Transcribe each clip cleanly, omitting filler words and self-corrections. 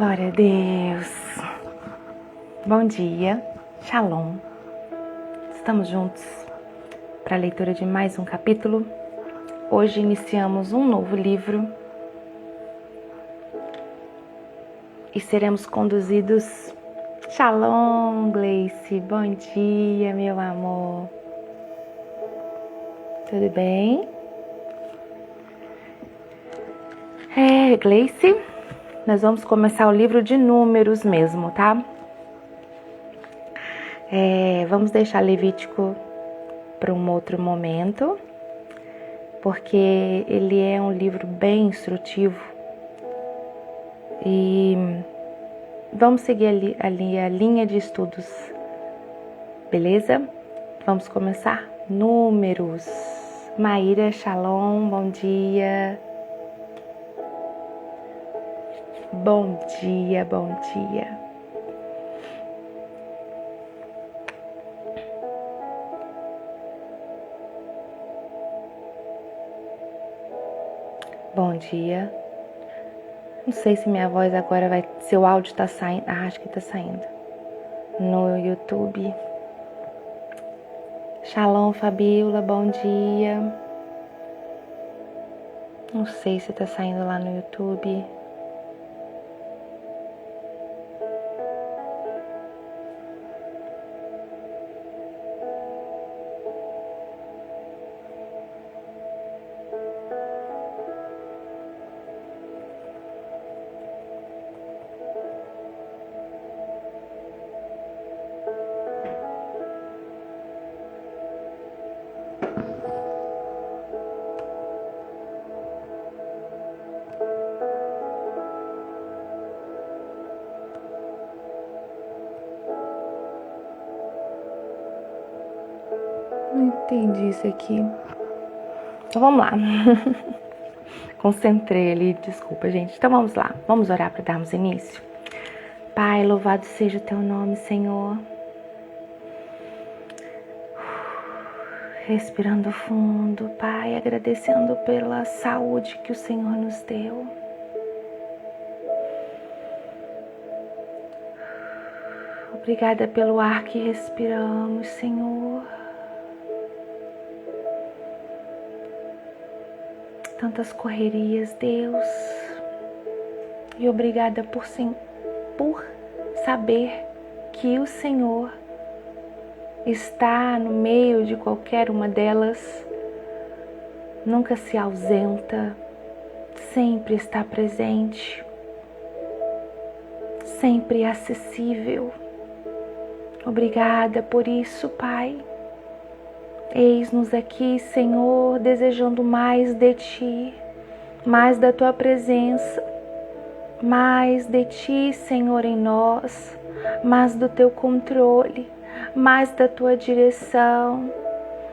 Glória a Deus. Bom dia, Shalom. Estamos juntos para a leitura de mais um capítulo. Hoje iniciamos um novo livro e seremos conduzidos. Shalom, Gleice. Bom dia, meu amor. Tudo bem? Gleice, nós vamos começar o livro de Números mesmo, tá? Vamos deixar Levítico para um outro momento, porque ele é um livro bem instrutivo e vamos seguir ali a linha de estudos, beleza? Vamos começar? Números. Maíra, Shalom, bom dia. Bom dia, bom dia. Bom dia. Não sei se minha voz agora vai... Se o áudio tá saindo... acho que tá saindo. No YouTube. Shalom, Fabiola, bom dia. Não sei se tá saindo lá no YouTube. Não entendi isso aqui. Então vamos lá. Concentrei ali, desculpa, gente. Então vamos lá. Vamos orar para darmos início. Pai, louvado seja o teu nome, Senhor. Respirando fundo, Pai, agradecendo pela saúde que o Senhor nos deu. Obrigada pelo ar que respiramos, Senhor. Tantas correrias, Deus. E obrigada por saber que o Senhor está no meio de qualquer uma delas, nunca se ausenta, sempre está presente, sempre acessível. Obrigada por isso, Pai. Eis-nos aqui, Senhor, desejando mais de Ti, mais da Tua presença, mais de Ti, Senhor, em nós, mais do Teu controle, mais da Tua direção,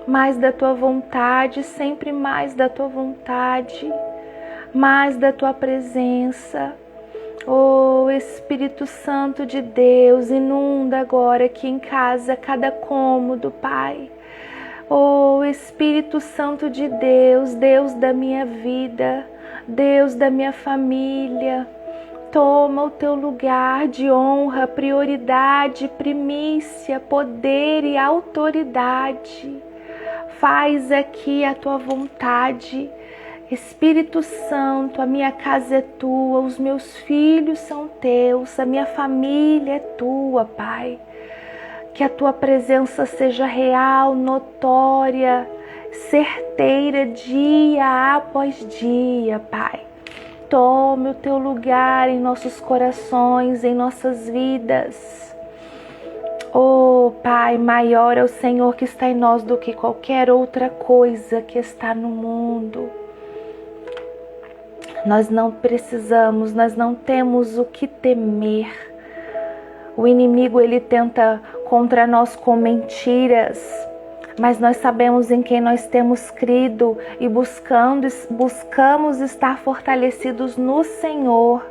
mais da Tua vontade, sempre mais da Tua vontade, mais da Tua presença. Oh, Espírito Santo de Deus, inunda agora aqui em casa cada cômodo, Pai. Oh, Espírito Santo de Deus, Deus da minha vida, Deus da minha família, toma o teu lugar de honra, prioridade, primícia, poder e autoridade. Faz aqui a tua vontade. Espírito Santo, a minha casa é tua, os meus filhos são teus, a minha família é tua, Pai. Que a tua presença seja real, notória, certeira, dia após dia, Pai. Tome o teu lugar em nossos corações, em nossas vidas. Oh, Pai, maior é o Senhor que está em nós do que qualquer outra coisa que está no mundo. Nós não precisamos, nós não temos o que temer. O inimigo, ele tenta contra nós com mentiras, mas nós sabemos em quem nós temos crido e buscamos estar fortalecidos no Senhor.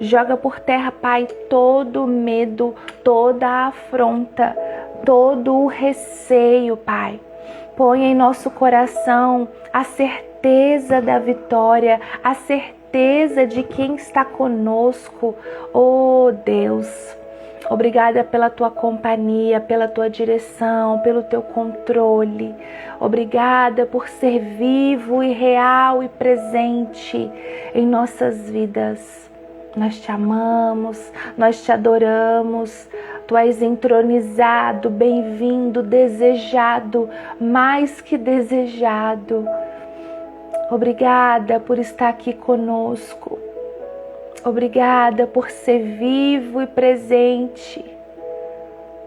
Joga por terra, Pai, todo medo, toda a afronta, todo o receio, Pai. Põe em nosso coração a certeza da vitória, a certeza certeza de quem está conosco. Oh Deus, obrigada pela tua companhia, pela tua direção, pelo teu controle. Obrigada por ser vivo e real e presente em nossas vidas. Nós te amamos, nós te adoramos. Tu és entronizado, bem-vindo, desejado, mais que desejado. Obrigada por estar aqui conosco. Obrigada por ser vivo e presente.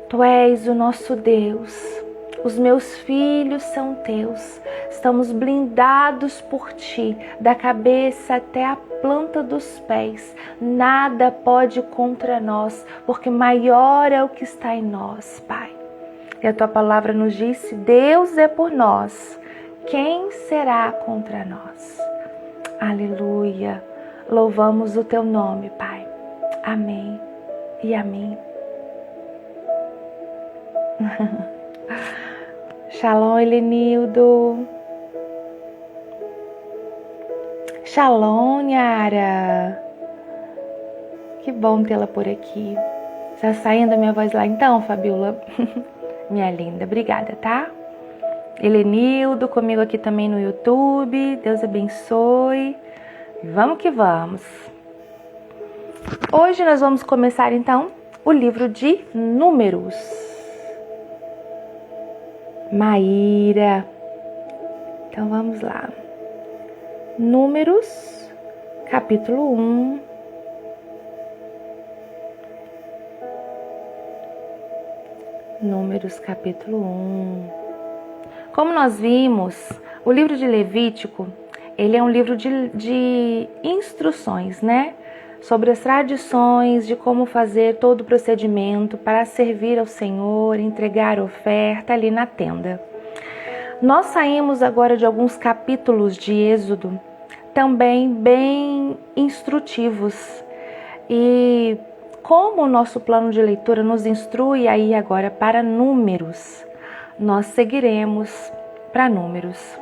Tu és o nosso Deus. Os meus filhos são teus. Estamos blindados por ti, da cabeça até a planta dos pés. Nada pode contra nós, porque maior é o que está em nós, Pai. E a tua palavra nos disse: Deus é por nós. Quem será contra nós? Aleluia. Louvamos o teu nome, Pai. Amém e amém. Shalom, Helenildo. Shalom, Yara. Que bom tê-la por aqui. Tá saindo a minha voz lá então, Fabiola? Minha linda, obrigada, tá? Helenildo, comigo aqui também no YouTube. Deus abençoe. Vamos que vamos. Hoje nós vamos começar então o livro de Números. Maíra. Então vamos lá. Números, capítulo 1. Números, capítulo 1. Como nós vimos, o livro de Levítico, ele é um livro de instruções, né? Sobre as tradições, de como fazer todo o procedimento para servir ao Senhor, entregar a oferta ali na tenda. Nós saímos agora de alguns capítulos de Êxodo, também bem instrutivos. E como o nosso plano de leitura nos instrui aí agora para Números, nós seguiremos para Números,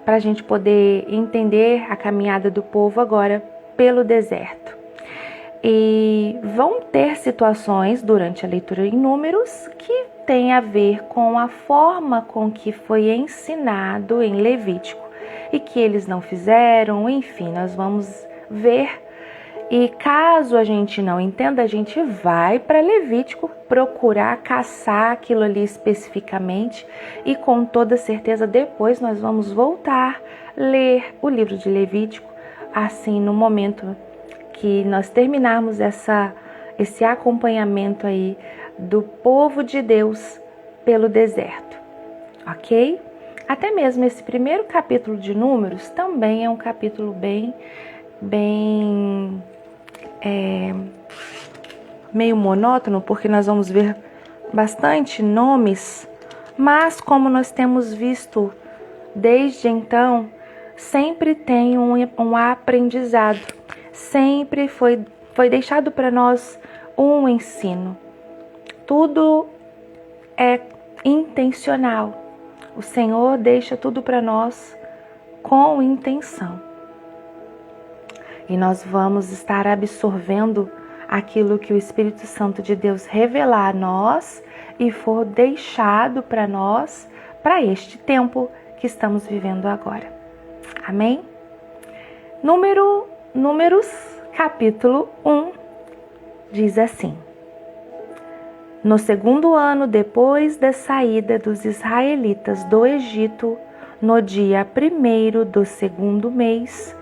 para a gente poder entender a caminhada do povo agora pelo deserto. E vão ter situações durante a leitura em Números que tem a ver com a forma com que foi ensinado em Levítico e que eles não fizeram, enfim, nós vamos ver. E caso a gente não entenda, a gente vai para Levítico procurar caçar aquilo ali especificamente e com toda certeza depois nós vamos voltar, ler o livro de Levítico, assim no momento que nós terminarmos esse acompanhamento aí do povo de Deus pelo deserto, ok? Até mesmo esse primeiro capítulo de Números também é um capítulo bem meio monótono, porque nós vamos ver bastante nomes, mas como nós temos visto desde então, sempre tem um aprendizado, sempre foi deixado para nós um ensino. Tudo é intencional. O Senhor deixa tudo para nós com intenção. E nós vamos estar absorvendo aquilo que o Espírito Santo de Deus revelar a nós e for deixado para nós, para este tempo que estamos vivendo agora. Amém? Números, capítulo 1, diz assim: No segundo ano depois da saída dos israelitas do Egito, no dia 1º do segundo mês,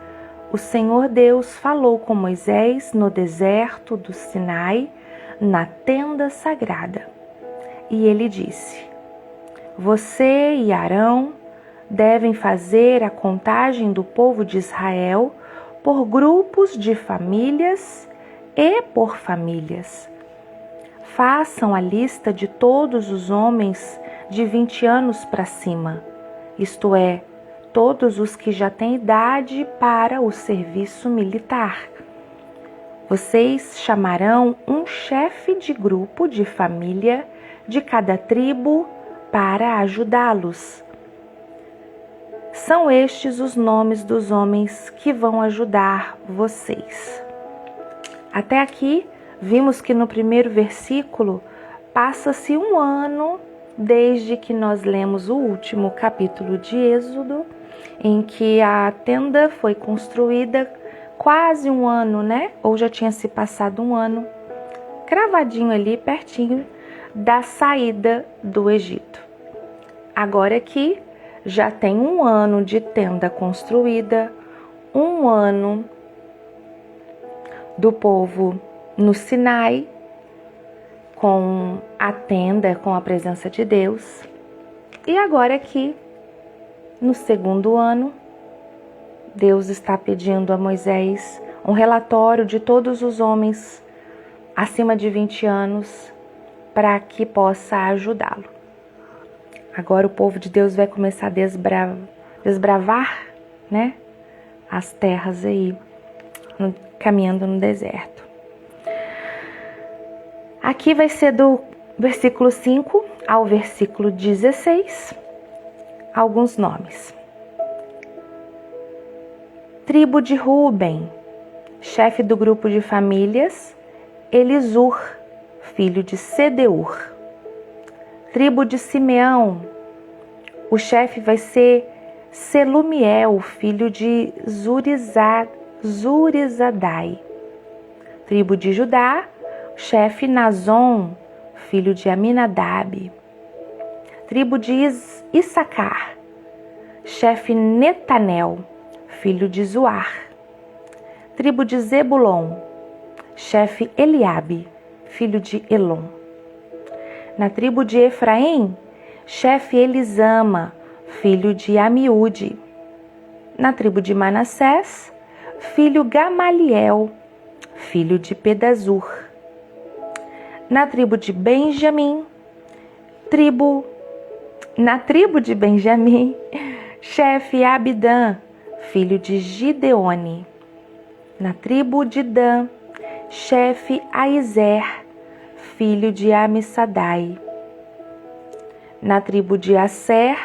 o Senhor Deus falou com Moisés no deserto do Sinai, na tenda sagrada. E ele disse: Você e Arão devem fazer a contagem do povo de Israel por grupos de famílias e por famílias. Façam a lista de todos os homens de 20 anos para cima, isto é, todos os que já têm idade para o serviço militar. Vocês chamarão um chefe de grupo de família de cada tribo para ajudá-los. São estes os nomes dos homens que vão ajudar vocês. Até aqui, vimos que no primeiro versículo passa-se um ano desde que nós lemos o último capítulo de Êxodo, em que a tenda foi construída quase um ano, né? Ou já tinha se passado um ano, cravadinho ali pertinho da saída do Egito. Agora aqui já tem um ano de tenda construída, um ano do povo no Sinai, com a tenda, com a presença de Deus. E agora aqui, no segundo ano, Deus está pedindo a Moisés um relatório de todos os homens acima de 20 anos para que possa ajudá-lo. Agora o povo de Deus vai começar a desbravar, né, as terras aí, caminhando no deserto. Aqui vai ser do versículo 5 ao versículo 16, alguns nomes. Tribo de Ruben, chefe do grupo de famílias, Elisur, filho de Sedeur. Tribo de Simeão, o chefe vai ser Selumiel, filho de Zurizadai. Tribo de Judá, chefe Nazon, filho de Aminadab. Tribo de Issacar, chefe Netanel, filho de Zuar. Tribo de Zebulon, chefe Eliabe, filho de Elon. Na tribo de Efraim, chefe Elisama, filho de Amiúde. Na tribo de Manassés, filho Gamaliel, filho de Pedazur. Na tribo de Benjamim, chefe Abidã, filho de Gideone. Na tribo de Dan, chefe Aizer, filho de Amissadai. Na tribo de Asser,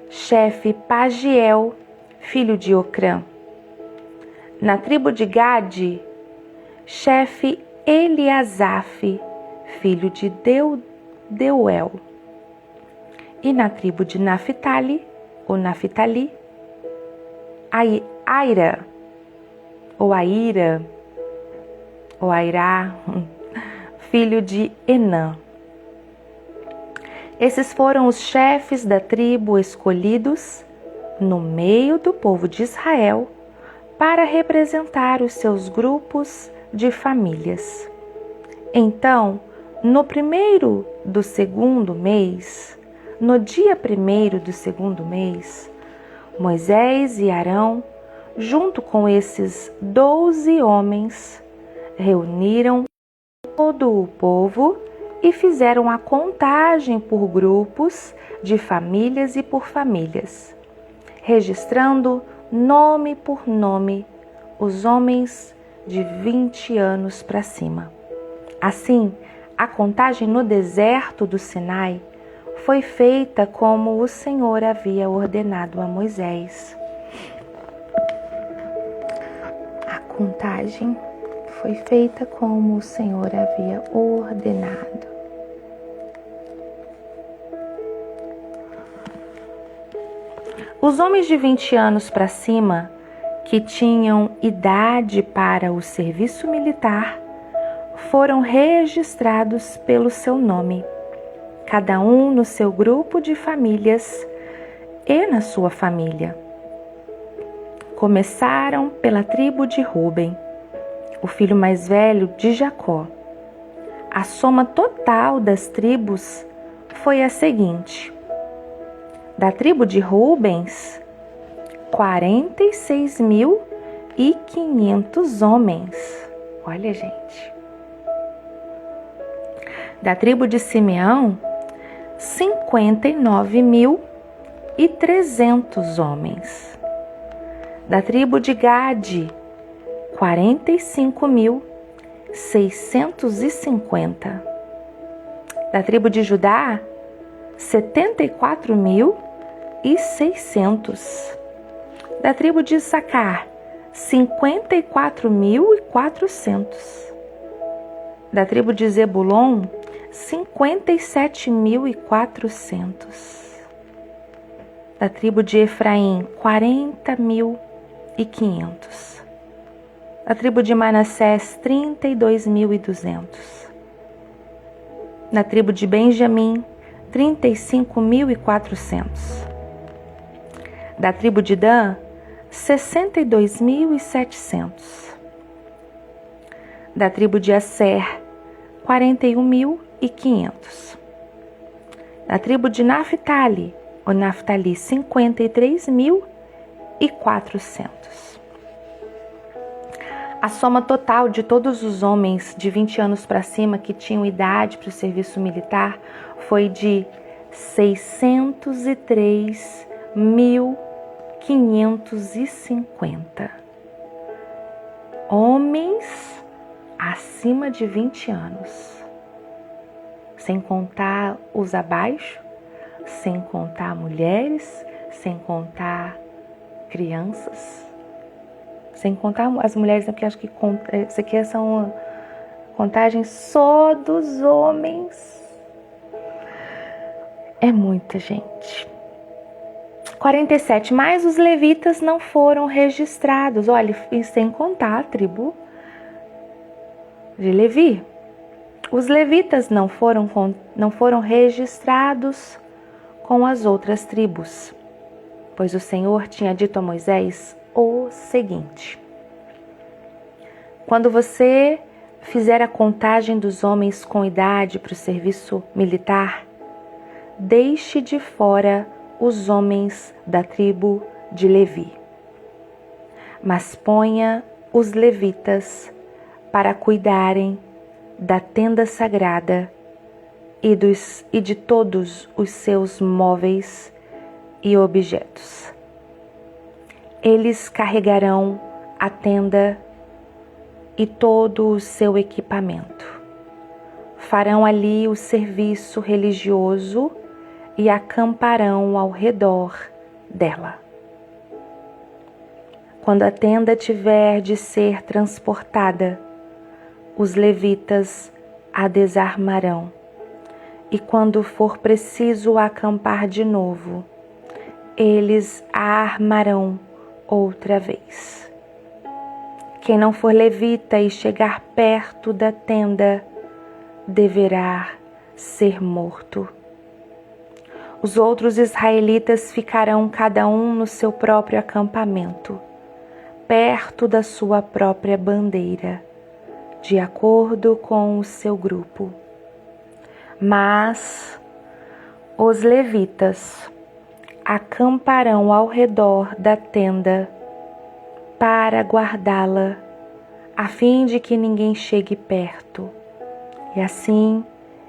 chefe Pagiel, filho de Ocrã. Na tribo de Gade, chefe Eliasaf, filho de Deuel. E na tribo de Naphtali, Aira, filho de Enã. Esses foram os chefes da tribo escolhidos no meio do povo de Israel para representar os seus grupos de famílias. Então, no dia 1º do segundo mês, Moisés e Arão, junto com esses 12 homens, reuniram todo o povo e fizeram a contagem por grupos de famílias e por famílias, registrando nome por nome os homens de 20 anos para cima. Assim, a contagem no deserto do Sinai foi feita como o Senhor havia ordenado a Moisés. A contagem foi feita como o Senhor havia ordenado. Os homens de 20 anos para cima, que tinham idade para o serviço militar, foram registrados pelo seu nome, cada um no seu grupo de famílias e na sua família. Começaram pela tribo de Ruben, o filho mais velho de Jacó. A soma total das tribos foi a seguinte: da tribo de Rubens, 46.500 homens. Olha, gente. Da tribo de Simeão, 59.300 homens. Da tribo de Gade, 45.650. Da tribo de Judá, 74.700. 1.600. Da tribo de Issacar, 54.400. Da tribo de Zebulon, 57.400. Da tribo de Efraim, 40.500. Da tribo de Manassés, 32.200. Da tribo de Benjamim, 35.400. Da tribo de Dan, 62.700. Da tribo de Asser, 41.500. Da tribo de Naftali, 53.400. A soma total de todos os homens de 20 anos para cima que tinham idade para o serviço militar foi de 603.550. Homens acima de 20 anos, sem contar os abaixo, sem contar mulheres, sem contar crianças, sem contar as mulheres, porque acho que isso aqui é só uma contagem só dos homens. É muita gente. 47. Mas os levitas não foram registrados. Olha, e sem contar a tribo de Levi. Os levitas não foram registrados com as outras tribos, pois o Senhor tinha dito a Moisés o seguinte: quando você fizer a contagem dos homens com idade para o serviço militar, deixe de fora os homens da tribo de Levi, mas ponha os levitas para cuidarem da tenda sagrada e de todos os seus móveis e objetos. Eles carregarão a tenda e todo o seu equipamento. Farão ali o serviço religioso e acamparão ao redor dela. Quando a tenda tiver de ser transportada, os levitas a desarmarão, e quando for preciso acampar de novo, eles a armarão outra vez. Quem não for levita e chegar perto da tenda deverá ser morto. Os outros israelitas ficarão cada um no seu próprio acampamento, perto da sua própria bandeira, de acordo com o seu grupo. Mas os levitas acamparão ao redor da tenda para guardá-la, a fim de que ninguém chegue perto, e assim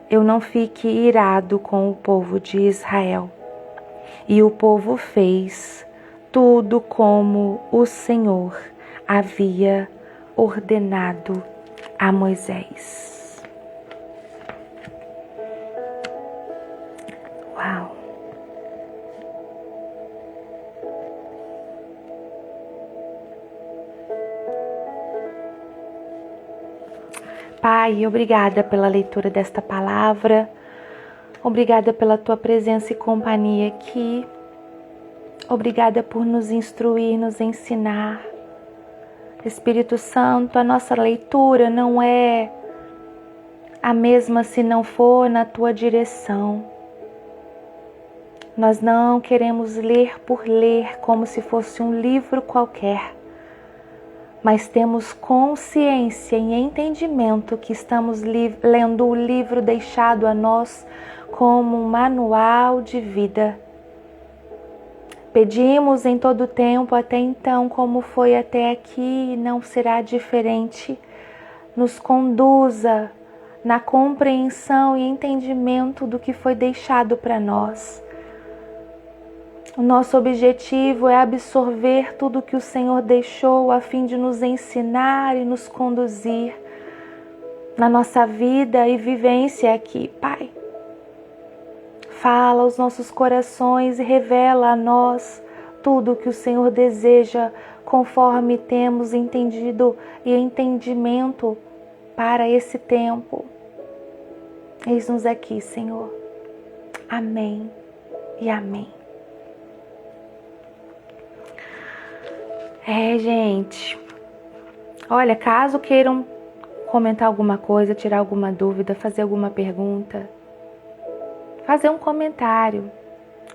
eu não fique irado com o povo de Israel. E o povo fez tudo como o Senhor havia ordenado a Moisés. Uau! Pai, obrigada pela leitura desta palavra, obrigada pela tua presença e companhia aqui, obrigada por nos instruir, nos ensinar. Espírito Santo, a nossa leitura não é a mesma se não for na tua direção. Nós não queremos ler por ler como se fosse um livro qualquer, mas temos consciência e entendimento que estamos lendo o livro deixado a nós como um manual de vida. Pedimos em todo tempo até então, como foi até aqui, e não será diferente. Nos conduza na compreensão e entendimento do que foi deixado para nós. O nosso objetivo é absorver tudo que o Senhor deixou a fim de nos ensinar e nos conduzir na nossa vida e vivência aqui, Pai. Fala aos nossos corações e revela a nós tudo o que o Senhor deseja, conforme temos entendido e entendimento para esse tempo. Eis-nos aqui, Senhor. Amém e amém. Gente, olha, caso queiram comentar alguma coisa, tirar alguma dúvida, fazer alguma pergunta, fazer um comentário,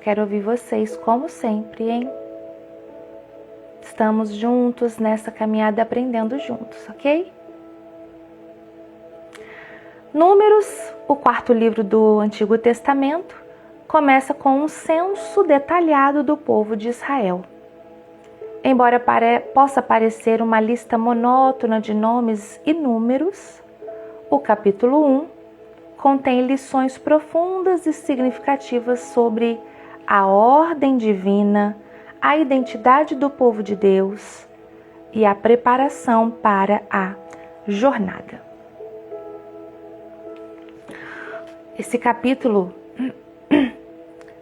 quero ouvir vocês, como sempre, hein? Estamos juntos nessa caminhada, aprendendo juntos, ok? Números, o 4º livro do Antigo Testamento, começa com um censo detalhado do povo de Israel. Embora possa parecer uma lista monótona de nomes e números, o capítulo 1 contém lições profundas e significativas sobre a ordem divina, a identidade do povo de Deus e a preparação para a jornada. Esse capítulo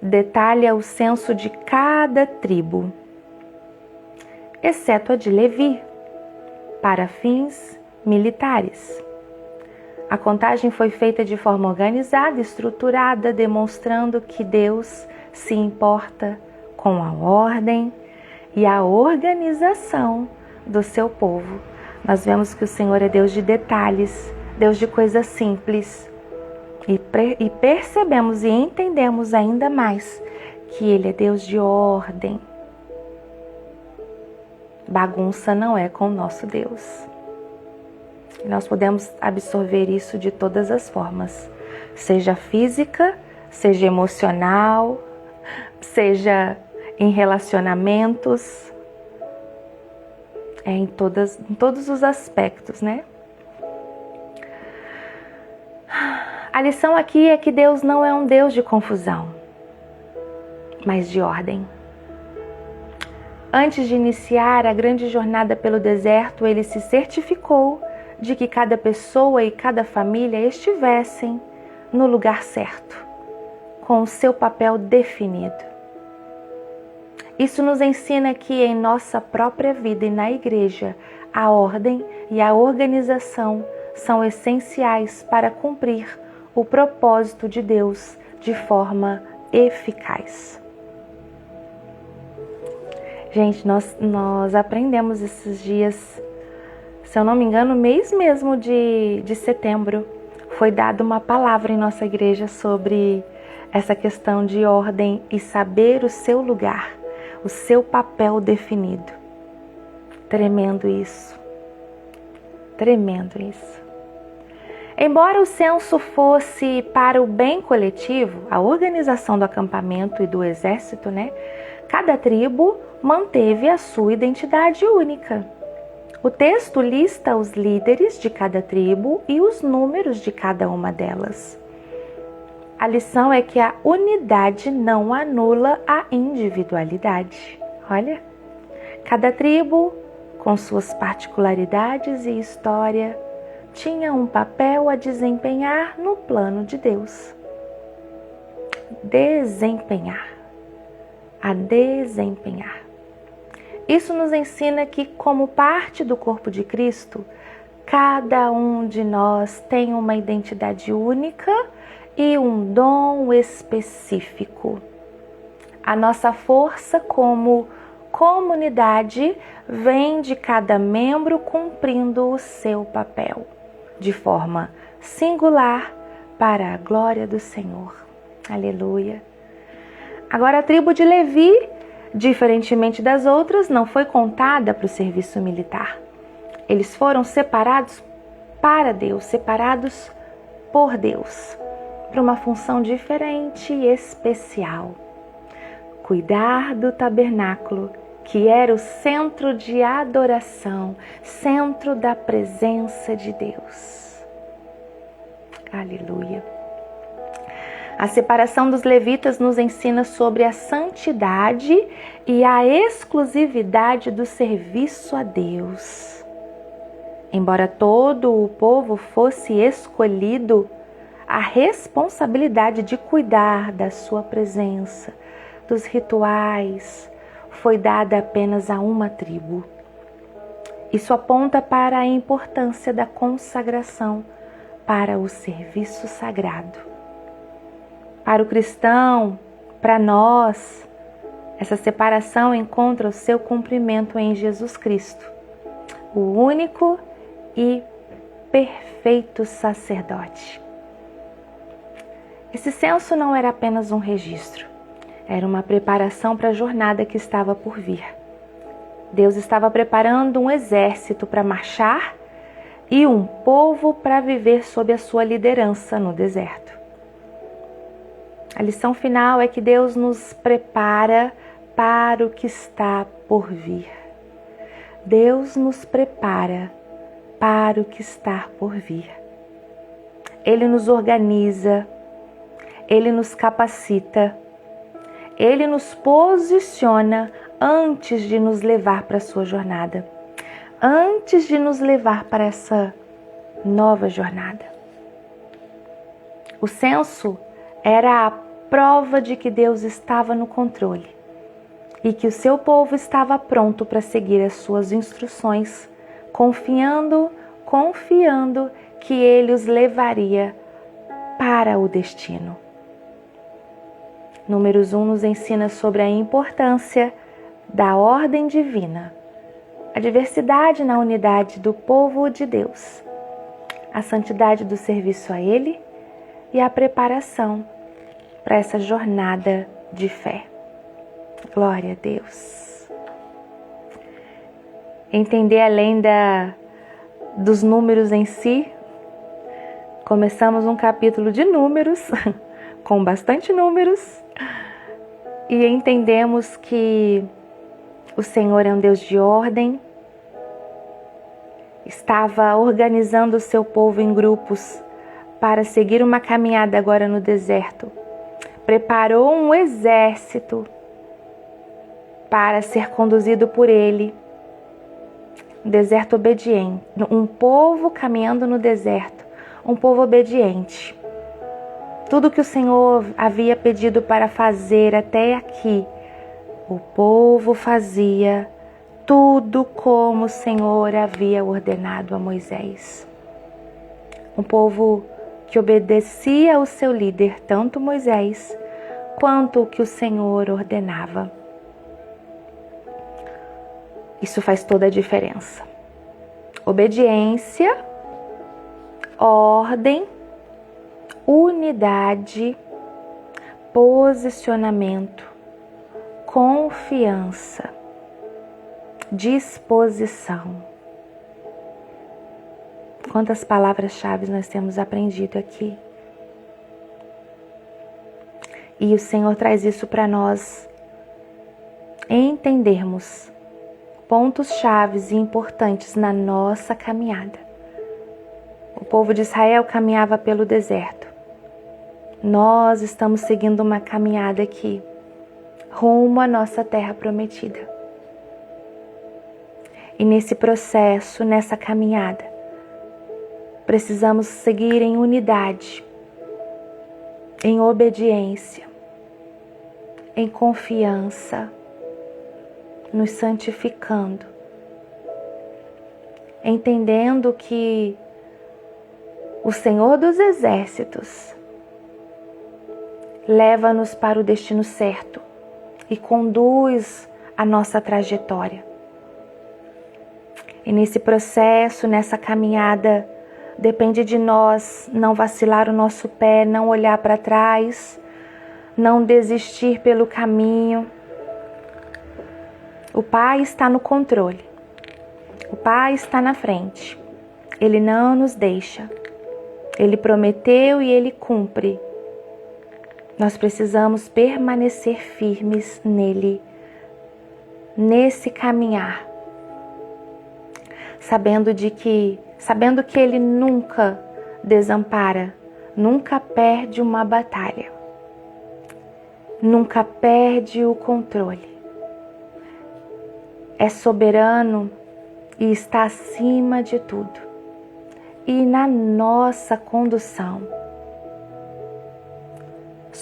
detalha o censo de cada tribo, exceto a de Levi, para fins militares. A contagem foi feita de forma organizada e estruturada, demonstrando que Deus se importa com a ordem e a organização do seu povo. Nós vemos que o Senhor é Deus de detalhes, Deus de coisas simples. E percebemos e entendemos ainda mais que Ele é Deus de ordem. Bagunça não é com o nosso Deus. E nós podemos absorver isso de todas as formas, seja física, seja emocional, seja em relacionamentos, em todos os aspectos, né? A lição aqui é que Deus não é um Deus de confusão, mas de ordem. Antes de iniciar a grande jornada pelo deserto, Ele se certificou de que cada pessoa e cada família estivessem no lugar certo, com o seu papel definido. Isso nos ensina que em nossa própria vida e na igreja, a ordem e a organização são essenciais para cumprir o propósito de Deus de forma eficaz. Gente, nós aprendemos esses dias, se eu não me engano, mês mesmo de setembro, foi dada uma palavra em nossa igreja sobre essa questão de ordem e saber o seu lugar, o seu papel definido. Tremendo isso. Tremendo isso. Embora o censo fosse para o bem coletivo, a organização do acampamento e do exército, né? Cada tribo manteve a sua identidade única. O texto lista os líderes de cada tribo e os números de cada uma delas. A lição é que a unidade não anula a individualidade. Olha, cada tribo, com suas particularidades e história, tinha um papel a desempenhar no plano de Deus. Desempenhar. Isso nos ensina que, como parte do corpo de Cristo, cada um de nós tem uma identidade única e um dom específico. A nossa força como comunidade vem de cada membro cumprindo o seu papel, de forma singular para a glória do Senhor. Aleluia. Agora, a tribo de Levi, diferentemente das outras, não foi contada para o serviço militar. Eles foram separados para Deus, separados por Deus, para uma função diferente e especial. Cuidar do tabernáculo, que era o centro de adoração, centro da presença de Deus. Aleluia. A separação dos levitas nos ensina sobre a santidade e a exclusividade do serviço a Deus. Embora todo o povo fosse escolhido, a responsabilidade de cuidar da sua presença, dos rituais, foi dada apenas a uma tribo. Isso aponta para a importância da consagração para o serviço sagrado. Para o cristão, para nós, essa separação encontra o seu cumprimento em Jesus Cristo, o único e perfeito sacerdote. Esse censo não era apenas um registro, era uma preparação para a jornada que estava por vir. Deus estava preparando um exército para marchar e um povo para viver sob a sua liderança no deserto. A lição final é que Deus nos prepara para o que está por vir. Deus nos prepara para o que está por vir. Ele nos organiza, Ele nos capacita, Ele nos posiciona antes de nos levar para a sua jornada, antes de nos levar para essa nova jornada. O censo era a prova de que Deus estava no controle e que o seu povo estava pronto para seguir as suas instruções, confiando que Ele os levaria para o destino. Números 1 nos ensina sobre a importância da ordem divina, a diversidade na unidade do povo de Deus, a santidade do serviço a Ele e a preparação para essa jornada de fé. Glória a Deus. Entender além dos números em si, começamos um capítulo de números, com bastante números, e entendemos que o Senhor é um Deus de ordem, estava organizando o seu povo em grupos para seguir uma caminhada agora no deserto. Preparou um exército para ser conduzido por Ele. Um deserto obediente, um povo caminhando no deserto, um povo obediente. Tudo que o Senhor havia pedido para fazer até aqui, o povo fazia tudo como o Senhor havia ordenado a Moisés. Um povo que obedecia ao seu líder, tanto Moisés, quanto o que o Senhor ordenava. Isso faz toda a diferença. Obediência, ordem, unidade, posicionamento, confiança, disposição. Quantas palavras-chave nós temos aprendido aqui. E o Senhor traz isso para nós entendermos pontos chaves e importantes na nossa caminhada. O povo de Israel caminhava pelo deserto. Nós estamos seguindo uma caminhada aqui, rumo à nossa terra prometida. E nesse processo, nessa caminhada, precisamos seguir em unidade, em obediência, em confiança, nos santificando, entendendo que o Senhor dos Exércitos leva-nos para o destino certo e conduz a nossa trajetória. E nesse processo, nessa caminhada, depende de nós não vacilar o nosso pé, não olhar para trás, não desistir pelo caminho. O Pai está no controle. O Pai está na frente. Ele não nos deixa. Ele prometeu e Ele cumpre. Nós precisamos permanecer firmes nele, nesse caminhar, sabendo que Ele nunca desampara, nunca perde uma batalha, nunca perde o controle. É soberano e está acima de tudo. E na nossa condução,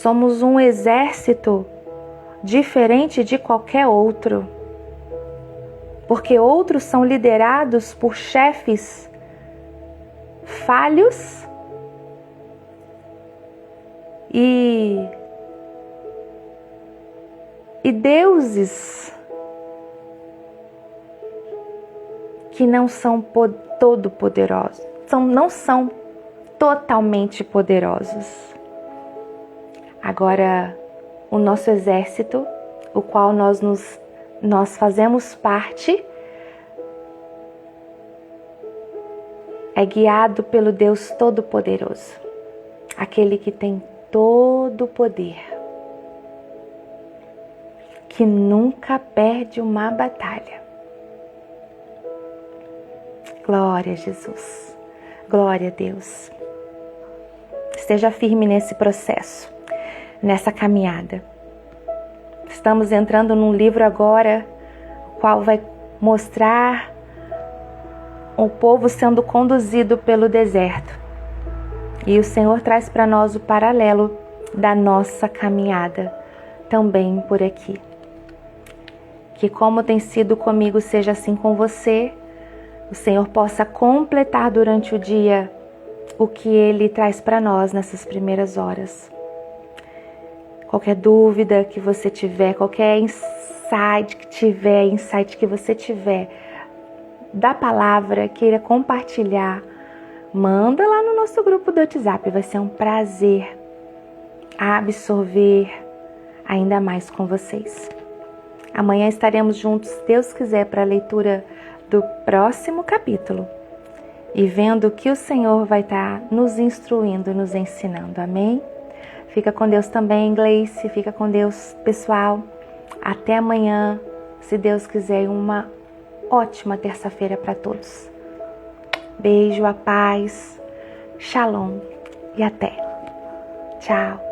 Somos um exército diferente de qualquer outro, porque outros são liderados por chefes falhos e deuses que não são todo poderosos, não são totalmente poderosos. Agora, o nosso exército, o qual nós fazemos parte, é guiado pelo Deus Todo-Poderoso, aquele que tem todo o poder, que nunca perde uma batalha. Glória a Jesus, glória a Deus. Esteja firme nesse processo, nessa caminhada. Estamos entrando num livro agora, o qual vai mostrar o povo sendo conduzido pelo deserto. E o Senhor traz para nós o paralelo da nossa caminhada também por aqui. Que como tem sido comigo, seja assim com você. O Senhor possa completar durante o dia o que Ele traz para nós nessas primeiras horas. Qualquer dúvida que você tiver, qualquer insight que você tiver da palavra, queira compartilhar, manda lá no nosso grupo do WhatsApp. Vai ser um prazer absorver ainda mais com vocês. Amanhã estaremos juntos, se Deus quiser, para a leitura do próximo capítulo e vendo o que o Senhor vai estar nos instruindo, nos ensinando. Amém? Fica com Deus também, Gleice. Fica com Deus, pessoal. Até amanhã, se Deus quiser. Uma ótima terça-feira para todos. Beijo, a paz, shalom e até. Tchau.